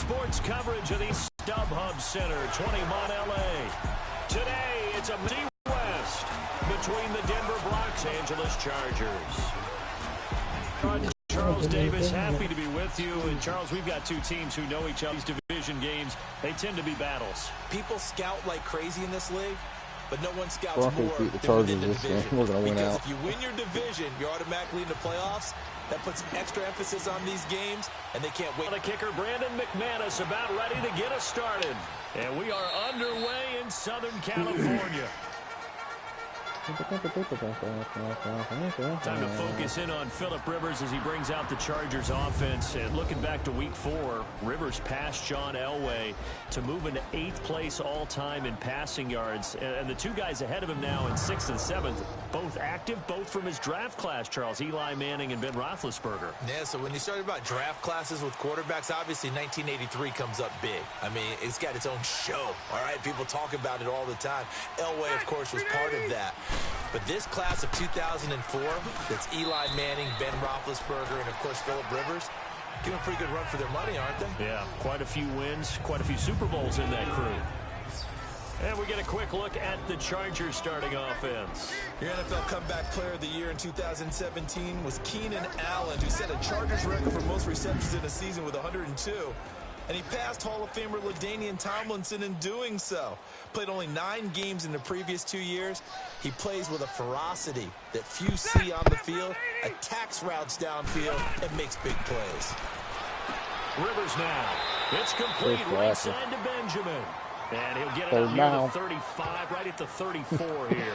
sports coverage of the StubHub Center, 21 LA. Today, it's a West between the Denver Broncos and Los Angeles Chargers. Charles Davis, happy to be with you. And Charles, we've got two teams who know each other's division games. They tend to be battles. People scout like crazy in this league, but no one scouts Broncos more beat the than within Chargers the this division. game. We're going to win Because out. if you win your division, you're automatically in the playoffs. That puts extra emphasis on these games, and they can't wait. The kicker, Brandon McManus, about ready to get us started. And we are underway in Southern California. Time to focus in on Phillip Rivers as he brings out the Chargers offense. And looking back to week 4, Rivers passed John Elway to move into 8th place all-time in passing yards. And the two guys ahead of him now in 6th and 7th, both active, both from his draft class, Charles, Eli Manning and Ben Roethlisberger. Yeah, so when you started about draft classes with quarterbacks, obviously 1983 comes up big. I mean, it's got its own show, all right? People talk about it all the time. Elway, of course, was part of that. But this class of 2004, that's Eli Manning, Ben Roethlisberger, and, of course, Phillip Rivers, give them a pretty good run for their money, aren't they? Yeah, quite a few wins, quite a few Super Bowls in that crew. And we get a quick look at the Chargers starting offense. Your NFL Comeback Player of the Year in 2017 was Keenan Allen, who set a Chargers record for most receptions in a season with 102. And he passed Hall of Famer LaDainian Tomlinson in doing so. Played only 9 games in the previous 2 years. He plays with a ferocity that few see on the field, attacks routes downfield, and makes big plays. Rivers now. It's complete right side to Benjamin. And he'll get it out near the 35, right at the 34 here.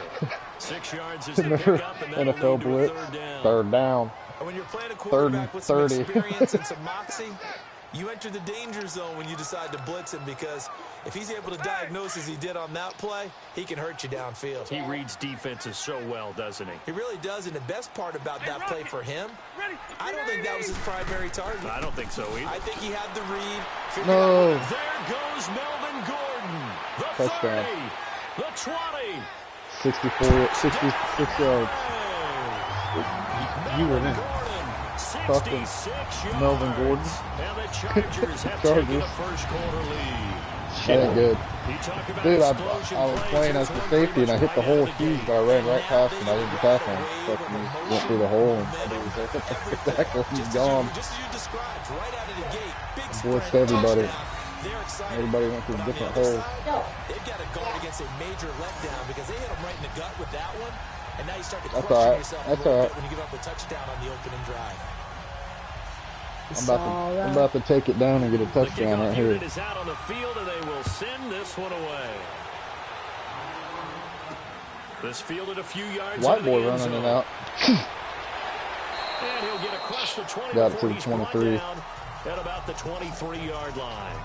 6 yards is the pickup, and that'll NFL lead to blitz. a Third down. And when you're playing a quarterback with some 30. experience and some moxie, you enter the danger zone when you decide to blitz him, because if he's able to diagnose as he did on that play, he can hurt you downfield. He reads defenses so well, doesn't he? He really does, and the best part about that play for him, I don't think that was his primary target. I don't think so either. I think he had the read. No. There goes Melvin Gordon. The Touchdown. 30, the 20. 66 yards. You were in. Fucking Melvin Gordon. And the Chargers have taken a first quarter lead. That ain't good. Dude, I was playing as the safety, and I hit the hole huge, but I ran right past him. I didn't tackle him. Fucking went through the hole, and exactly, he's gone. Blitzed everybody. Everybody went through different holes. They've got to guard against a major letdown because they hit him right in the gut with that one. And now you start to That's question all right. yourself That's a little all bit right. when you give up a touchdown on the opening drive. I'm about to take it down and get a touchdown right here. The kickoff unit is out on the field, and they will send this one away. This fielded a few yards. White boy running it out. And he'll get across the 20. Got it to the 23. At about the 23-yard line.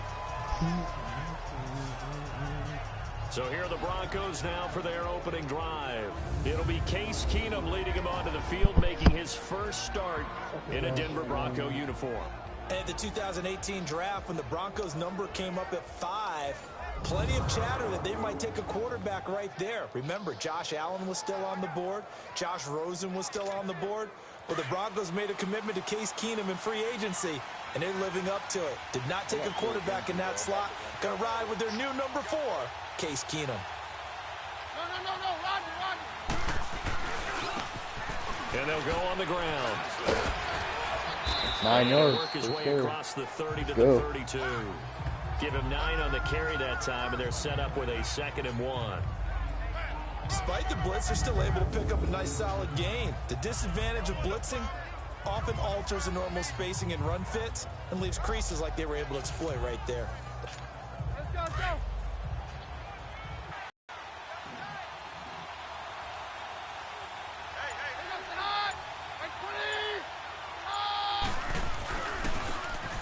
So here are the Broncos now for their opening drive. It'll be Case Keenum leading him onto the field, making his first start in a Denver Bronco uniform. And the 2018 draft, when the Broncos number came up at 5, plenty of chatter that they might take a quarterback right there. Remember, Josh Allen was still on the board. Josh Rosen was still on the board. But the Broncos made a commitment to Case Keenum in free agency, and they're living up to it. Did not take a quarterback in that slot. Going to ride with their new number 4, Case Keenum. No, Rodney. And they'll go on the ground. 9 yards. Work his way across the 30 to Go. the 32. Give him 9 on the carry that time, and they're set up with a 2nd and 1. Despite the blitz, they're still able to pick up a nice solid gain. The disadvantage of blitzing often alters the normal spacing and run fits and leaves creases like they were able to exploit right there. Let's go.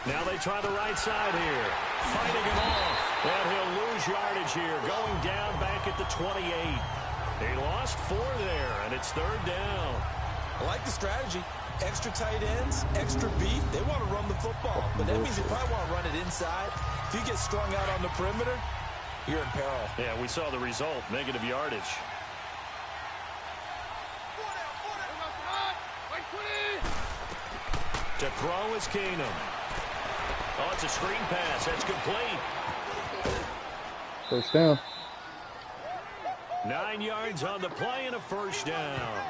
Now they try the right side here. Fighting him off. And he'll lose yardage here. Going down back at the 28. He lost 4 there, and it's 3rd down. I like the strategy. Extra tight ends, extra beef. They want to run the football, but that means they probably want to run it inside. If you get strung out on the perimeter, you're in peril. Yeah, we saw the result. Negative yardage. To throw is Keenum. Oh, it's a screen pass. That's complete. First down. 9 yards on the play and a first down.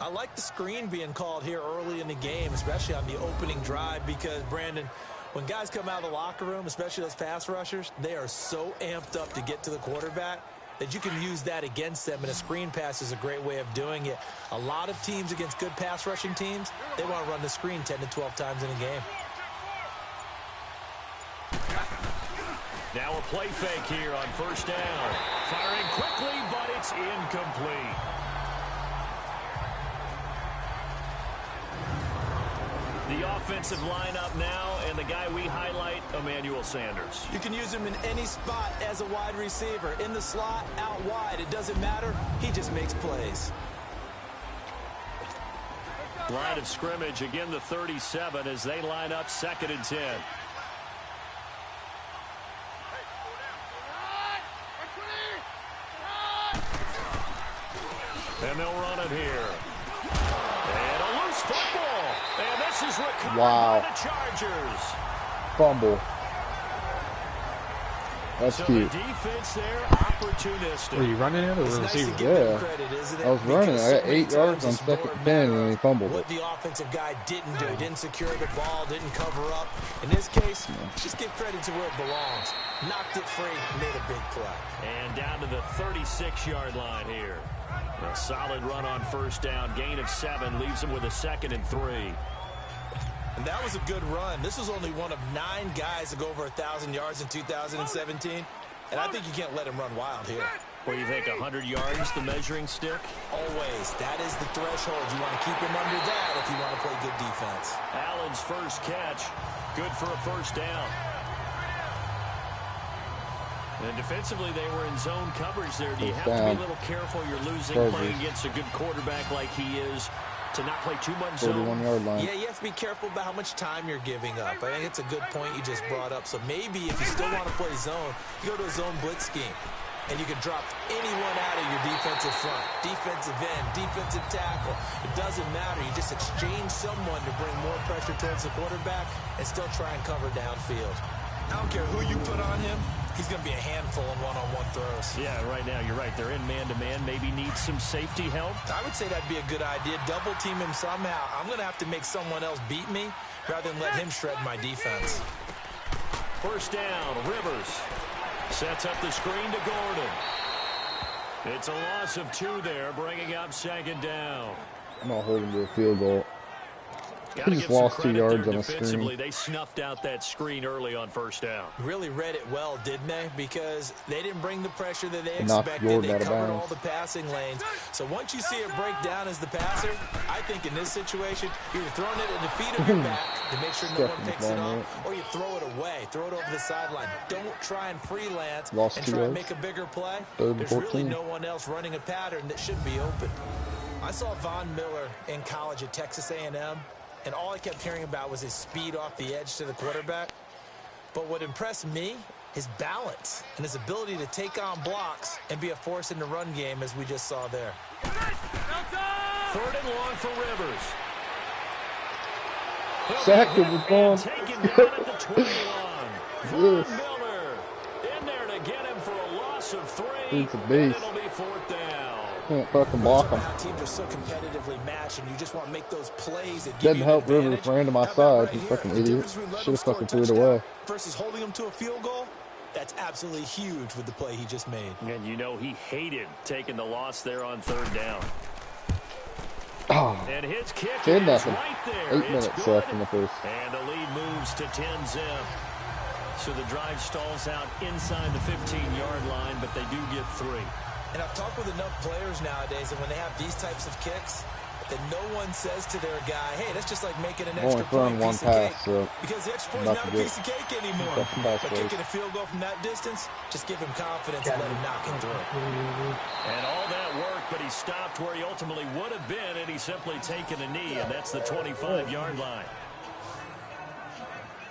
I like the screen being called here early in the game, especially on the opening drive, because, Brandon, when guys come out of the locker room, especially those pass rushers, they are so amped up to get to the quarterback that you can use that against them, and a screen pass is a great way of doing it. A lot of teams against good pass rushing teams, they want to run the screen 10 to 12 times in a game. Now a play fake here on first down. Firing quickly, but it's incomplete. The offensive lineup now, and the guy we highlight, Emmanuel Sanders. You can use him in any spot as a wide receiver. In the slot, out wide, it doesn't matter. He just makes plays. Line of scrimmage, again the 37 as they line up 2nd and 10. And they'll run it here. And a loose football. And this is recovered by the Chargers. Fumble. That's so cute. The defense there, opportunistic. Were you running it or It's receiving? nice to give them credit, isn't it? I was running. I got 8 yards on it's 2nd more and a 10, matter and he of fumbled what it. the offensive guy didn't do. Didn't secure the ball, didn't cover up. In this case, just give credit to where it belongs. Knocked it free, made a big play. And down to the 36-yard line here. A solid run on first down. Gain of 7 leaves him with a 2nd and 3. And that was a good run. This was only one of 9 guys to go over 1,000 yards in 2017. And I think you can't let him run wild here. What do you think, 100 yards, the measuring stick? Always. That is the threshold. You want to keep him under that if you want to play good defense. Allen's first catch, good for a first down. And defensively, they were in zone coverage there. Do you have to be a little careful? You're losing playing against a good quarterback like he is to not play too much zone. 41-yard line. Yeah, you have to be careful about how much time you're giving up. I think it's a good point you just brought up. So maybe if you still want to play zone, you go to a zone blitz scheme. And you can drop anyone out of your defensive front. Defensive end, defensive tackle. It doesn't matter. You just exchange someone to bring more pressure towards the quarterback and still try and cover downfield. I don't care who you put on him. He's going to be a handful in one-on-one throws. Yeah, right now, you're right. They're in man-to-man. Maybe needs some safety help. I would say that'd be a good idea. Double team him somehow. I'm going to have to make someone else beat me rather than let him shred my defense. First down, Rivers. Sets up the screen to Gordon. It's a loss of 2 there, bringing up 2nd down. I'm not holding to a field goal. Gotta He just give some lost 2 credit yards there on a screen. defensively. They snuffed out that screen early on first down. Really read it well, didn't they? Because they didn't bring the pressure that they Knocked expected. Gordon They out of covered bounds. all the passing lanes. So once you see it break down as the passer, I think in this situation, you're throwing it at the feet of your back to make sure no one picks it up, or you throw it away, throw it over the sideline. Don't try and freelance Lost and 2 try and yards. make a bigger play. 3rd and There's 14. really no one else running a pattern that should be open. I saw Von Miller in college at Texas A&M. And all I kept hearing about was his speed off the edge to the quarterback. But what impressed me, his balance and his ability to take on blocks and be a force in the run game, as we just saw there. 3rd and long for Rivers. Sacked him with ball. Taken down at the 21. Von Miller in there to get him for a loss of 3. He's a And beast. it'll be 4th down. Can't fucking block him. How teams are so competitively matched, and you just want to make those plays that give Didn't you help an Rivers advantage. ran to my How about side. right You here? fucking The idiot. difference between letting Should have them score fucking a threw it touchdown away. versus holding them to a field goal. That's absolutely huge with the play he just made. And you know he hated taking the loss there on 3rd down. Oh, And his kick 10 is nothing. right there. 8 It's minutes good. left in the first. And the lead moves to 10-zip. So the drive stalls out inside the 15-yard line, but they do get 3. And I've talked with enough players nowadays, and when they have these types of kicks, that no one says to their guy, hey, that's just like making an Only extra thrown point one piece of cake. pass, so Because the extra point is not not a good. piece of cake anymore. Nothing back But there. kicking a field goal from that distance, just give him confidence and let him knock it through. And all that work, but he stopped where he ultimately would have been, and he's simply taken a knee, and that's the 25-yard line.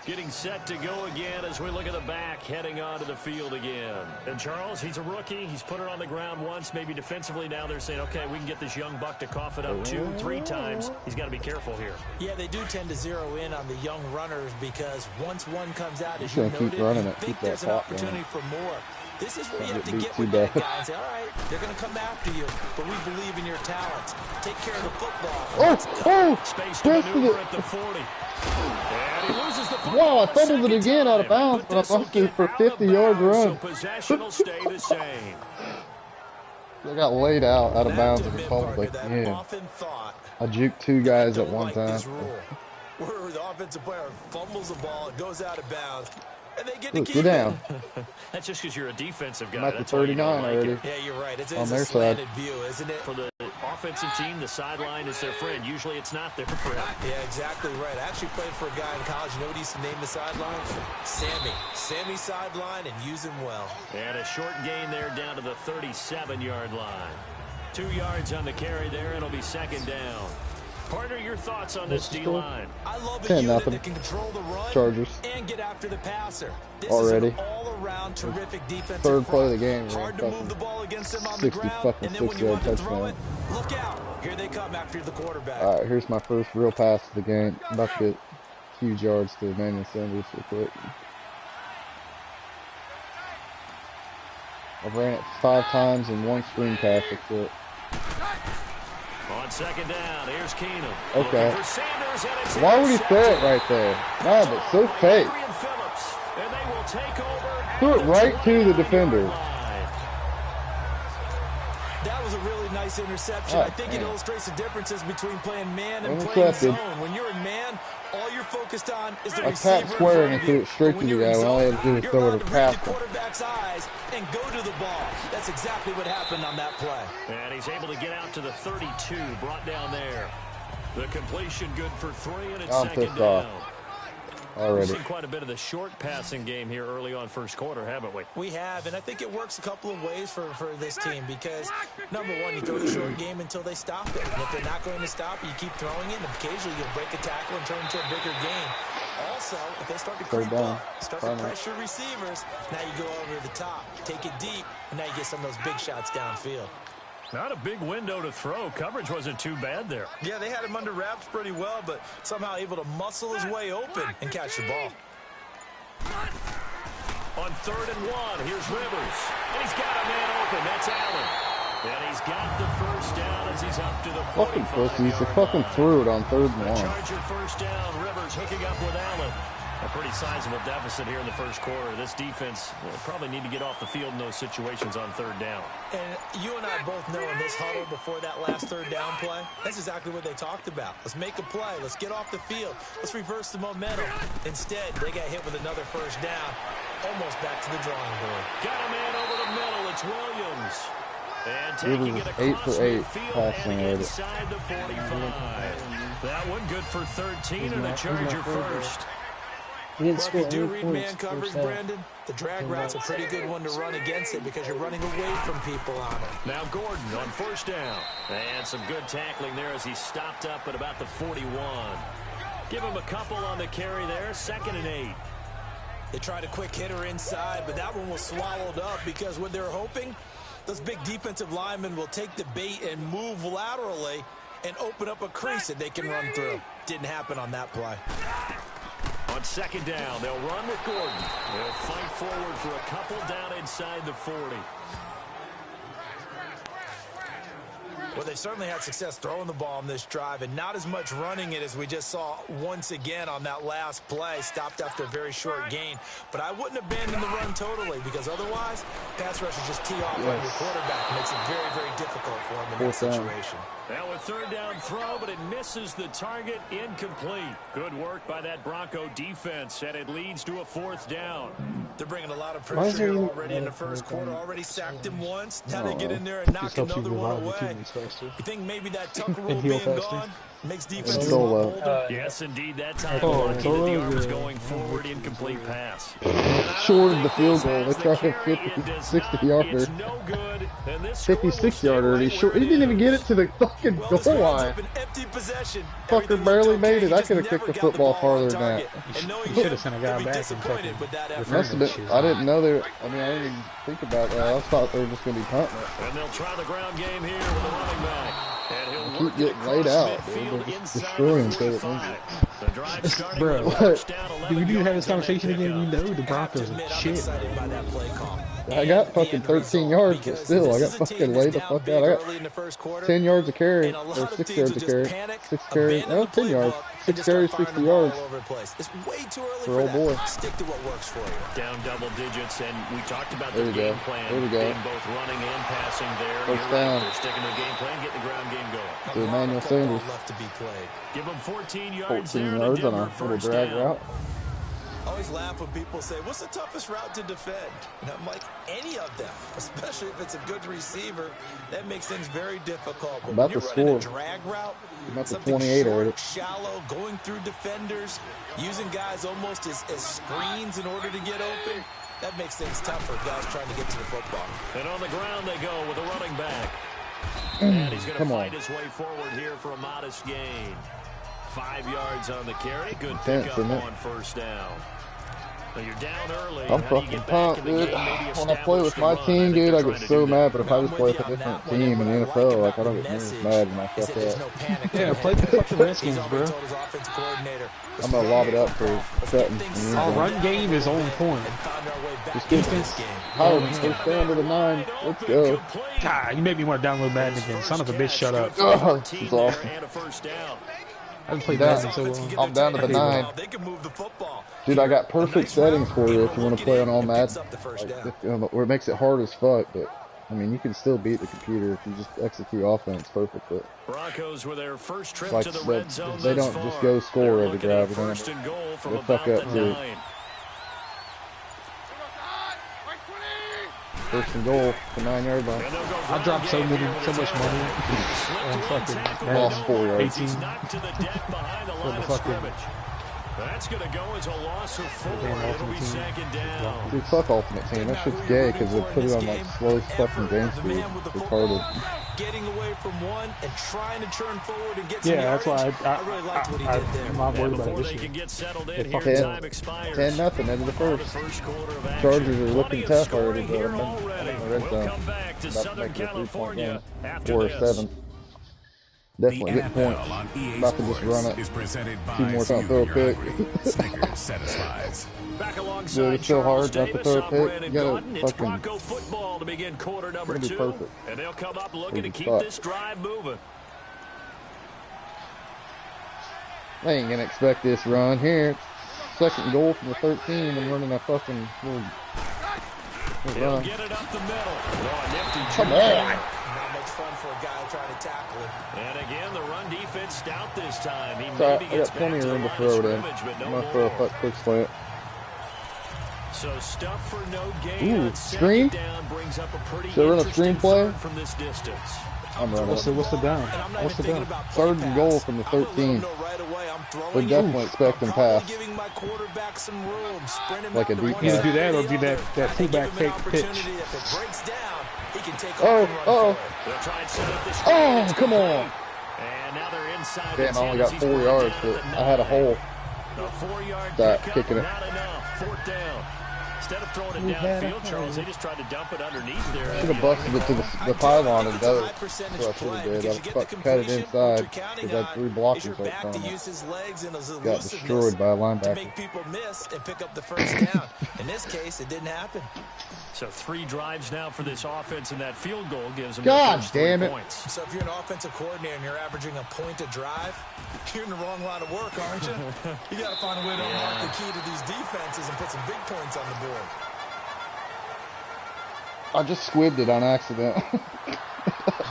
Getting set to go again as we look at the back, heading onto the field again. And Charles, he's a rookie. He's put it on the ground once, maybe defensively. Now they're saying, okay, we can get this young buck to cough it up 2, 3 times. He's got to be careful here. Yeah, they do tend to zero in on the young runners because once one comes out, as He's you gonna keep noted, running you it, think keep that there's an top opportunity for more. This is where you have to Beat get too with that bad. guy and say, all right, they're going to come after you, but we believe in your talents. Take care of the football. Oh, Space to maneuver at the 40. And he loses the football. wow, I fumbled it again out of bounds, but I busted for a 50-yard run. So possession will stay the same. I got laid out of bounds and fumbled again. I juked 2 guys at one time. Where the offensive player fumbles the ball, it goes out of bounds, and they get to Look, keep get down. That's just because you're a defensive guy. I'm at the That's why you 39 don't like already. it. Yeah, you're right. It's On a their slanted side. view, isn't it? For the offensive team, the sideline is their friend. Usually it's not their friend. Yeah, exactly right. I actually played for a guy in college. You know what he used to name the sideline? Sammy. Sammy sideline, and use him well. And a short gain there down to the 37-yard line. 2 yards on the carry there. It'll be second down. Partner, your thoughts on this D-line? I love a unit that can control the run Chargers. and get after the passer. This Already. is an all-around terrific defensive Third play of the front. game. Hard to move the ball against them on the ground, and then when you 60-fucking-6-yard want to throw touchdown. it, look out. Here they come after the quarterback. All right, here's my first real pass of the game. I'm about to get huge yards to Emmanuel Sanders real quick. I've ran it 5 times in 1 screen pass. That's it. On second down, here's Keenum. Okay. For Sanders, and it's Why would he throw it right there? Nah, but so fake. And they will take over. Threw it right to the defender. That was a really nice interception. Oh, I think it man. illustrates the differences between playing man and playing Intercepted. zone. When you're in man, all you're focused on is the I receiver. tapped square and in he front threw of it straight you. to When the you're in guy. When all he zone, had to do was you're throw it allowed or to read pass the him. quarterback's eyes and go to the ball. That's exactly what happened on that play. And he's able to get out to the 32, brought down there. The completion good for 3, and it's I'm second pissed down. off. We've Already. seen quite a bit of the short passing game here early on first quarter, haven't we? We have, and I think it works a couple of ways for this team because, number one, you throw the short game until they stop it. And if they're not going to stop it, you keep throwing it, and occasionally you'll break a tackle and turn into a bigger game. Also, if they start to creep up, start to pressure receivers, now you go over the top, take it deep, and now you get some of those big shots downfield. Not a big window to throw. Coverage wasn't too bad there. Yeah, they had him under wraps pretty well, but somehow able to muscle his way open and catch the ball. On 3rd and 1, here's Rivers. And he's got a man open. That's Allen. And he's got the first down as he's up to the 45-yard line. Fucking pussies. They fucking threw it on 3rd and 1. Charger first down. Rivers hooking up with Allen. A pretty sizable deficit here in the first quarter. This defense will probably need to get off the field in those situations on 3rd down. And you and I both know in this huddle before that last 3rd down play, that's exactly what they talked about. Let's make a play. Let's get off the field. Let's reverse the momentum. Instead, they got hit with another first down. Almost back to the drawing board. Got a man over the middle. It's Williams. And taking it Rivers across 8 for 8 midfield passing and at it. inside the 45. That one good for 13 and a Charger first. He didn't Well, score if you do any read points man coverage, first half. Brandon, the drag route's a pretty good one to run against it because you're running away from people on it. Now Gordon on first down. And some good tackling there as he stopped up at about the 41. Give him a couple on the carry there. 2nd and 8. They tried a quick hitter inside, but that one was swallowed up because what they're hoping, those big defensive linemen will take the bait and move laterally and open up a crease that they can run through. Didn't happen on that play. On 2nd down, they'll run with Gordon. They'll fight forward for a couple down inside the 40. Well, they certainly had success throwing the ball on this drive and not as much running it as we just saw once again on that last play. Stopped after a very short gain. But I wouldn't abandon the run totally because otherwise, pass rushers just tee off on your quarterback. It makes it very, very difficult for him in that situation. Now a 3rd down throw, but it misses the target, incomplete. Good work by that Bronco defense, and it leads to a 4th down. They're bringing a lot of pressure here already in the first quarter. Already sacked him once. Now they get in there and knock another one away. You think maybe that Tucker rule being gone makes defenses a lot bolder? Yes, indeed. That time lucky that the arm is going forward, incomplete pass. And I shorted the field goal. They tried a 50, 60 yarder. 56 yarder. He didn't even get it to the fucking goal line. Fucker barely made it. I could have kicked the football farther than that. You should have sent a guy back and fucking must have been. I didn't know they. I mean, I didn't even think about that. I thought they were just going to be punting it. And they'll try the ground game here with the running back. Keep getting laid out, dude. They're just destroying so Bro, do we need to have this conversation again? We know the Broncos are shit. I got fucking 13 yards, but still, I got fucking laid the fuck out. I got 10 yards of carry, or 6 yards of carry. 6 carries, no, 10 yards. 6 carries, 60 yards. For old boy. Stick to what works for you. Down double digits, and we talked about the game plan. There we go. Both running and passing there. First down. They're sticking to the game plan, getting the ground game going. To Emmanuel Sanders. Give them 14 yards 14 yards on a little drag route. I always laugh when people say, what's the toughest route to defend? And I'm like, any of them, especially if it's a good receiver. That makes things very difficult. But about when to you're running score. a drag route, About the something 28 already. short, shallow, going through defenders, using guys almost as screens in order to get open, that makes things tough for guys trying to get to the football. And on the ground they go with a running back. And he's going to fight his way forward here for a modest gain. 5 yards on the carry. Good pickup on first down. Well, you're down early. I'm fucking pumped, dude. When I play with my team, dude, I get so mad. But if I just play with a different team in the NFL, like, I don't get near as mad when I fuck up. Yeah, play the fucking Redskins, bro. I'm gonna lob it up for Sutton. Our run game is on point. Just defense. Howard, first down to the 9. Let's go. God, you make me want to download Madden again. Son of a bitch, shut up. Oh, this is awesome. I haven't played Madden so long. I'm down to the 9. Dude, I got perfect settings for you if you want to play on all Madden. Like, where it makes it hard as fuck, but I mean, you can still beat the computer if you just execute offense perfect. But Broncos with their first trip like, to the red zone. They don't just go score every drive. They'll fuck up too. First and goal, the 9-yard line. I dropped so much money on fucking lost 4 yards. 18. That's going to go as a loss of 4. It'll be second down. Dude, fuck Ultimate Team. That shit's gay because they put it on like slowest fucking game speed. Retarded. Getting away from one and trying to turn forward and get some that's why I really liked what he did there. I'm not worried about Before this they shit. can get settled in here, 10, time expires. 10-0 into the first. First Chargers are looking tough already, but I'm We'll red zone. come back to About to Southern make it a 3-point game. California after 4 or this. 7. Definitely get points. About to just run it. 2 more times, throw a pick. Back Dude, alongside it's so hard Charles not to throw a Davis, I'm pick. Brandon You Gordon. gotta It's fucking. Bronco football to begin quarter number It's 2. gonna be perfect. And they'll come up looking to keep Spot. this drive moving. They ain't gonna expect this run here. Second goal from the 13 and running a fucking little He'll run. get it up the middle. Come on. Not much fun for a guy trying to tackle it. And again, the run defense stout this time. He So maybe I gets got plenty back of to room the to line throw of it in. scrimmage, but no I'm gonna throw a more. quick slant. So stuff for no gain. Ooh, on screen? second down brings up a pretty Should I run a interesting screen play? third from this distance. I'm running. What's the down? And I'm not What's the even thinking down? about play 3rd and goal from the pass. I'm gonna let 13. him know right away I'm throwing They're it. definitely expecting I'm probably pass. giving my quarterback some room, sprint him Like out a to deep one pass. Either do side that or the do that other. fullback Give him an fake pitch. opportunity. If it breaks down, he can take Oh, off and run oh. for it. They'll try and set up the screen. Oh, It's come on. And now they're inside. Damn, the I only 10 got as he's 4 brought yards, down but at the I had a 9. hole. A 4-yard Start pickup, kicking it. not enough. 4th down. Instead of throwing it downfield, Charles, they just tried to dump it underneath there. Should have busted it to the pylon and dove. That's what I should have did. I cut it inside because I had 3 blockers right from it. Got destroyed by a to linebacker. make people miss and pick up the first down. In this case, it didn't happen. So 3 drives now for this offense, and that field goal gives them God the first damn 3 it. points. So if you're an offensive coordinator and you're averaging a point a drive, you're in the wrong line of work, aren't you? You got to find a way to unlock the key to these defenses and put some big points on the board. I just squibbed it on accident.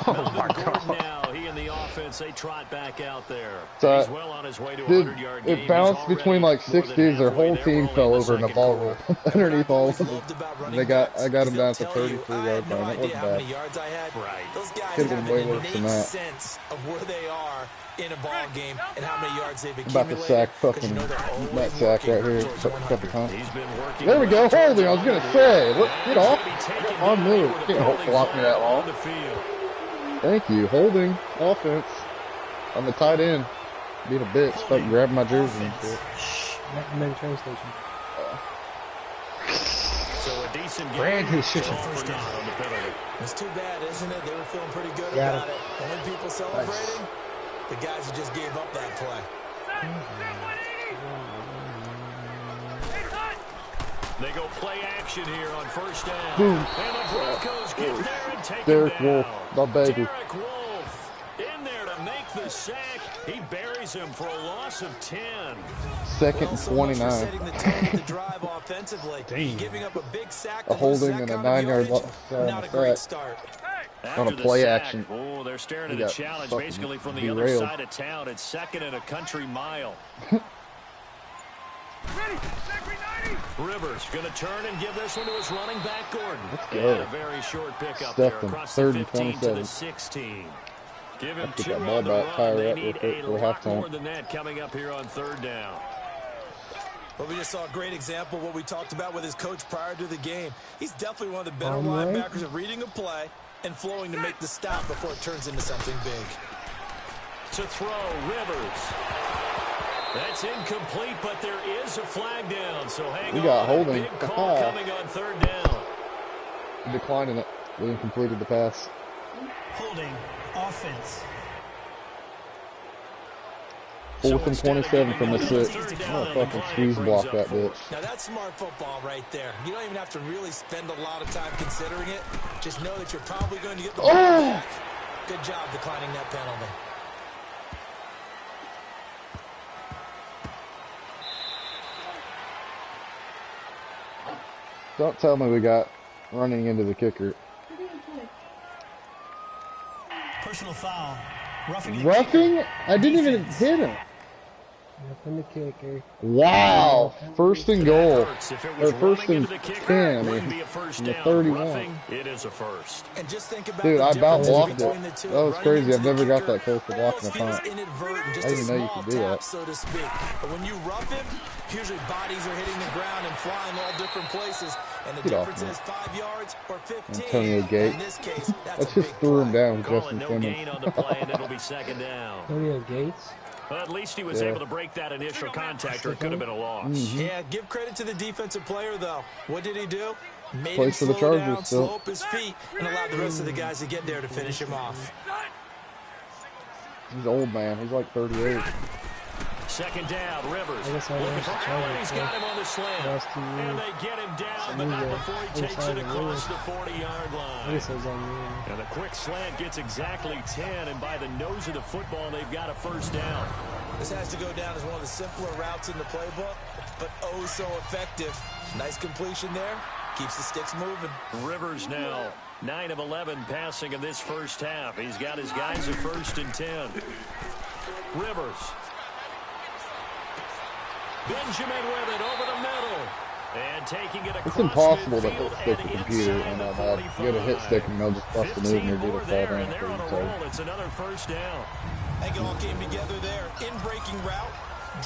Melvin Gordon now, he and the offense, they trot back out there. He's well on his way to a 100-yard game. It bounced between like 6 dudes. Their whole team fell over and the ball rolled underneath all of them. I got him down to 33-yard line. That wasn't bad. Could have been way worse than that. Sense of where they are in a ball game and how many yards they've About to sack fucking that sack right here a couple times. There we go, holding. I was gonna say, get off. On move. Can't block me that long. Thank you, holding offense on the tight end. Being a bitch, fucking grabbing my jersey and shit. I'm in the train station. So a decent Brand his shit. It's too bad, isn't it? They were feeling pretty good about it. And when people celebrating, the guys who just gave up that play. They go play action here on first down. Boom. And the Broncos get there and take Derek him down. Wolf, my baby. Derek Wolf in there to make the sack. He buries him for a loss of 10. Second and 29. A holding and a 9-yard sack. On a play action. Oh, they're staring at a challenge basically from the other side of town. It's second and a country mile. Rivers going to turn and give this one to his running back, Gordon. And a very short pickup there across the 15 to the 16. Give him 2 on the run. They need a lot more than that coming up here on third down. Well, we just saw a great example of what we talked about with his coach prior to the game. He's definitely one of the better linebackers at reading a play and flowing to make the stop before it turns into something big. To throw, Rivers. That's incomplete, but there is a flag down. So hang on. Got holding. Big call coming on third down. Declining it. William completed the pass. Holding offense. 4th and 27 from the 6. Oh, fucking squeeze block that bitch. Now that's smart football right there. You don't even have to really spend a lot of time considering it. Just know that you're probably going to get the ball back. Good job declining that penalty. Don't tell me we got running into the kicker. Personal foul. Roughing? I didn't even hit him. Nothing the kicker. Wow. First and goal. Or first and 10. I mean, the 31. It is a first. And just think about dude, I about blocked it. That was crazy. I've never got that close to blocking a punt. I didn't even know you could do that. So to speak. But when you rough him, usually bodies are hitting the ground and flying all different places. And the difference is 5 yards or 15. Antonio Gates. In this case, that's just threw him down with Justin Simmons. On the play, and it'll be second down. Antonio Gates. Well, at least he was able to break that initial contact, or it could have been a loss. Yeah, give credit to the defensive player, though. What did he do? Made Plays him for the slow Chargers down, still. slow up his feet, and allowed the rest of the guys to get there to finish him off. He's old, man. He's like 38. Second down, Rivers. Looking for Allen. He's got him on the slant. And they get him down, but not before he takes it across the 40-yard line. And a quick slant gets exactly 10, and by the nose of the football, they've got a first down. This has to go down as one of the simpler routes in the playbook, but oh so effective. Nice completion there. Keeps the sticks moving. Rivers now 9 of 11 passing in this first half. He's got his guys at 1st and 10. Rivers. Benjamin with it over the middle. And taking it across it's impossible to hit stick the computer and you get a hit stick and they'll just bust the move and you're going to fall down. It's another first down. I think it all came together there. In-breaking route.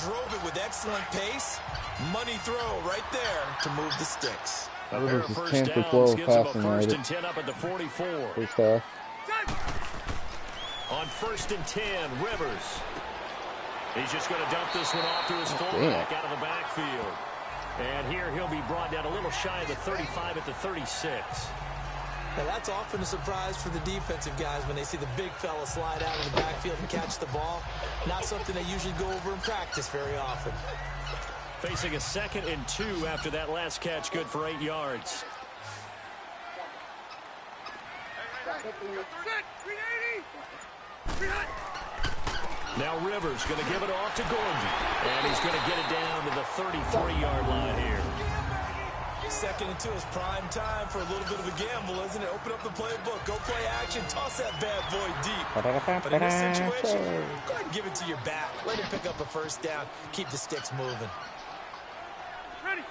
Drove it with excellent pace. Money throw right there to move the sticks. Rivers is 10 for 12 passing first and 10 up at the 44. First half. On 1st and 10, Rivers. He's just going to dump this one off to his fullback out of the backfield. And here he'll be brought down a little shy of the 35 at the 36. Now that's often a surprise for the defensive guys when they see the big fella slide out of the backfield and catch the ball. Not something they usually go over in practice very often. Facing a 2nd and 2 after that last catch, good for 8 yards. Now Rivers going to give it off to Gordon. And he's going to get it down to the 33-yard line here. 2nd and 2 is prime time for a little bit of a gamble, isn't it? Open up the playbook, go play action, toss that bad boy deep. But in this situation, go ahead and give it to your back. Let him pick up a first down. Keep the sticks moving. Ready,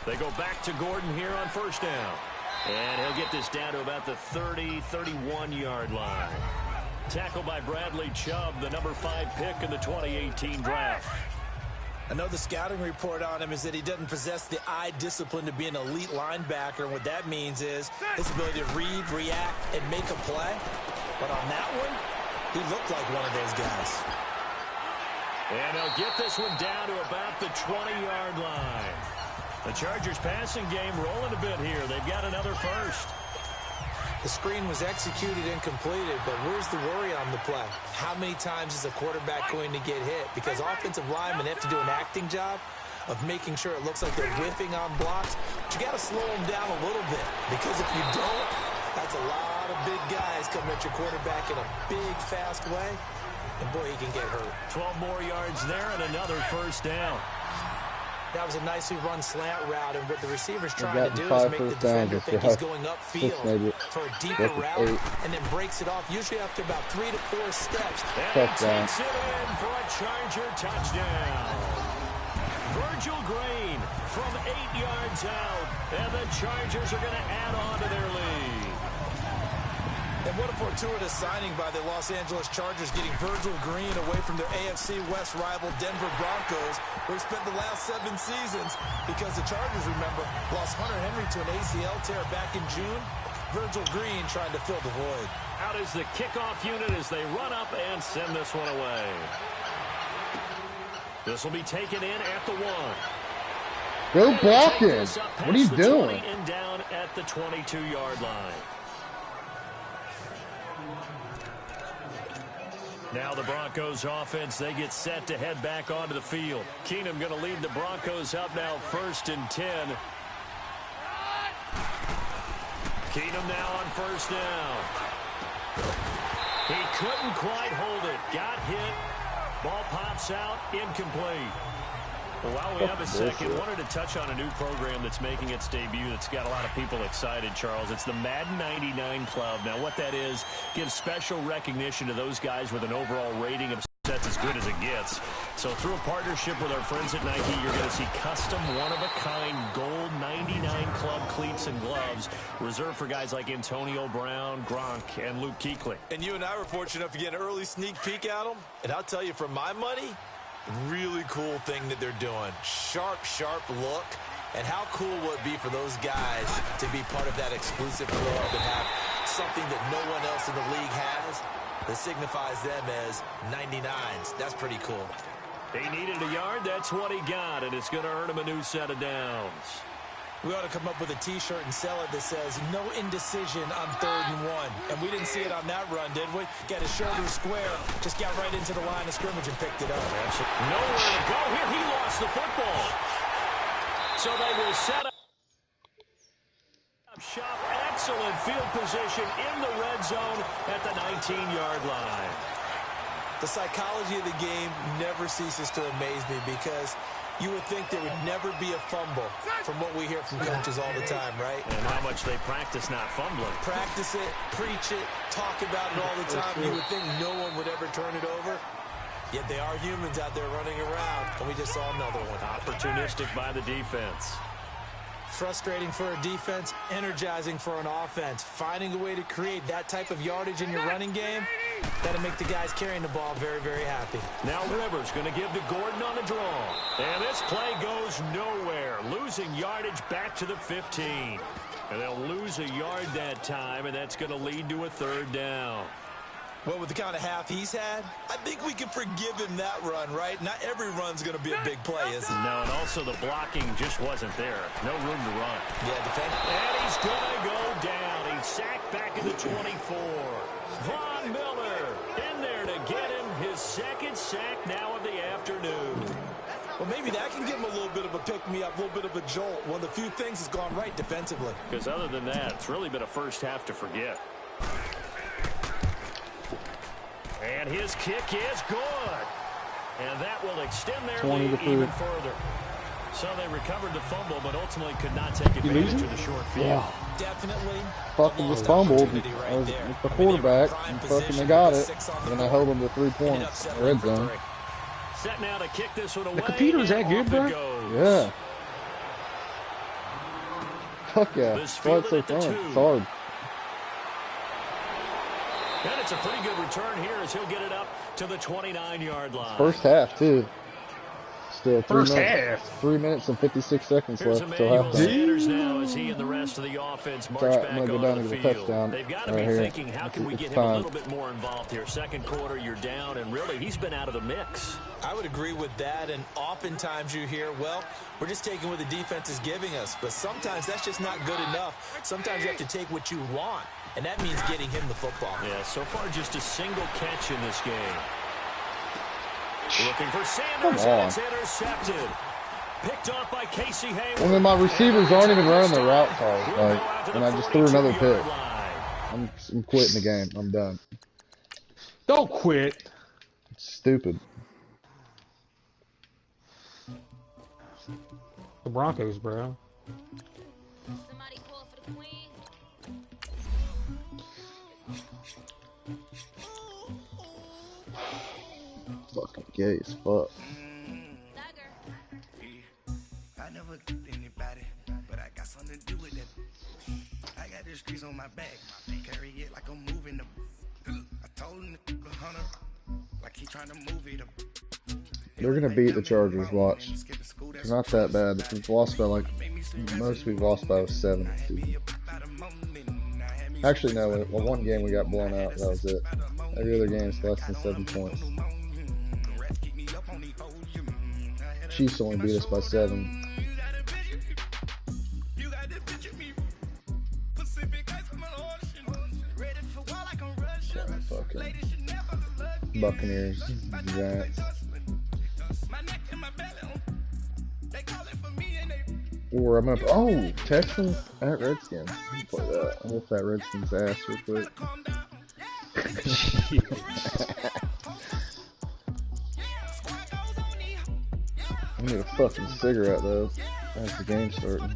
They go back to Gordon here on first down. And he'll get this down to about the 30, 31-yard line. Tackled by Bradley Chubb, the number 5 pick in the 2018 draft. I know the scouting report on him is that he doesn't possess the eye discipline to be an elite linebacker. And what that means is his ability to read, react, and make a play. But on that one, he looked like one of those guys. And he'll get this one down to about the 20-yard line. The Chargers passing game rolling a bit here. They've got another first. The screen was executed and completed, but where's the worry on the play? How many times is a quarterback going to get hit? Because offensive linemen have to do an acting job of making sure it looks like they're whiffing on blocks. But you got to slow them down a little bit, because if you don't, that's a lot of big guys coming at your quarterback in a big, fast way. And boy, he can get hurt. 12 more yards there and another first down. That was a nicely run slant route, and what the receiver's trying to do is make the defender think he's going upfield for a deeper route, and then breaks it off, usually after about 3 to 4 steps. And takes it in for a Charger touchdown. Virgil Green from 8 yards out, and the Chargers are going to add on to their lead. And what a fortuitous signing by the Los Angeles Chargers, getting Virgil Green away from their AFC West rival Denver Broncos, where he spent the last 7 seasons, because the Chargers, remember, lost Hunter Henry to an ACL tear back in June. Virgil Green trying to fill the void. Out is the kickoff unit as they run up and send this one away. This will be taken in at the 1. Go blocking. What are you doing? And down at the 22-yard line. Now the Broncos offense, they get set to head back onto the field. Keenum going to lead the Broncos up now 1st and 10. Keenum now on first down. He couldn't quite hold it. Got hit. Ball pops out. Incomplete. Well, while we have a second, wanted to touch on a new program that's making its debut that's got a lot of people excited, Charles. It's the Madden 99 Club. Now, what that is, gives special recognition to those guys with an overall rating of that's as good as it gets. So through a partnership with our friends at Nike, you're going to see custom, one-of-a-kind gold 99 Club cleats and gloves reserved for guys like Antonio Brown, Gronk, and Luke Kuechly. And you and I were fortunate enough to get an early sneak peek at them. And I'll tell you, for my money, really cool thing that they're doing. Sharp, sharp look. And how cool would it be for those guys to be part of that exclusive club and have something that no one else in the league has that signifies them as 99s. That's pretty cool. He needed a yard. That's what he got, and it's going to earn him a new set of downs. We ought to come up with a T-shirt and sell it that says, no indecision on 3rd and 1. And we didn't see it on that run, did we? Got his shoulder square, just got right into the line of scrimmage and picked it up. Nowhere to go here. He lost the football. So they will set up shop. Excellent field position in the red zone at the 19-yard line. The psychology of the game never ceases to amaze me, because you would think there would never be a fumble from what we hear from coaches all the time, right? And how much they practice not fumbling. Practice it, preach it, talk about it all the time. You would think no one would ever turn it over. Yet they are humans out there running around, and we just saw another one. Opportunistic by the defense. Frustrating for a defense, energizing for an offense. Finding a way to create that type of yardage in your running game, that'll make the guys carrying the ball very, very happy. Now Rivers going to give to Gordon on a draw. And this play goes nowhere. Losing yardage back to the 15. And they'll lose a yard that time, and that's going to lead to a 3rd down. Well, with the kind of half he's had, I think we can forgive him that run, right? Not every run's going to be a big play, is it? No, and also the blocking just wasn't there. No room to run. Yeah, defend. And he's going to go down. He's sacked back in the 24. Von Miller in there to get him his 2nd sack now of the afternoon. Well, maybe that can give him a little bit of a pick-me-up, a little bit of a jolt. One of the few things has gone right defensively. Because other than that, it's really been a first half to forget. And his kick is good. And that will extend their lead even further. So they recovered the fumble, but ultimately could not take advantage of the short field. Yeah. Definitely. Fucking just fumbled with the quarterback, and fucking they got it. And then I held them to 3 points. Red zone. Set now to kick this one away. The computer is that good, bro? Yeah. Fuck yeah. That's so fun. It's hard. And it's a pretty good return here as he'll get it up to the 29-yard line. First half, too. Still 3 3 minutes and 56 seconds Here's left till halftime. Sanders now as he and the rest of the offense march back I'm gonna go down on to the the field. touchdown. They've got to right be here. thinking, how can we get him a little bit more involved here? Second quarter, you're down, and really, he's been out of the mix. I would agree with that, and oftentimes you hear, well, we're just taking what the defense is giving us, but sometimes that's just not good enough. Sometimes you have to take what you want, and that means getting him the football. Yeah, so far just a single catch in this game. Looking for Sanders, and it's intercepted. Picked off by Casey Hayward. And then my receivers aren't even running the route card. Like, and I just threw another pick. I'm quitting the game. I'm done. Don't quit. It's stupid. The Broncos, bro. Somebody call for the queen. Fucking gay as fuck. I never anybody, but I got something to do with it. I got the streets on my back, carry it like I'm moving them. I told him to 100, like he trying to move it up. They're gonna beat the Chargers. Watch. It's not that bad. We've lost by like most we've lost by 7. Actually, no. One game we got blown out. That was it. Every other game is less than 7 points. Chiefs only beat us by 7. Fucking Buccaneers, Giants. Or I'm gonna Texans at Redskins. I'm gonna play that. I'm gonna play that Redskins ass real quick. I need a fucking cigarette though. As the game starting.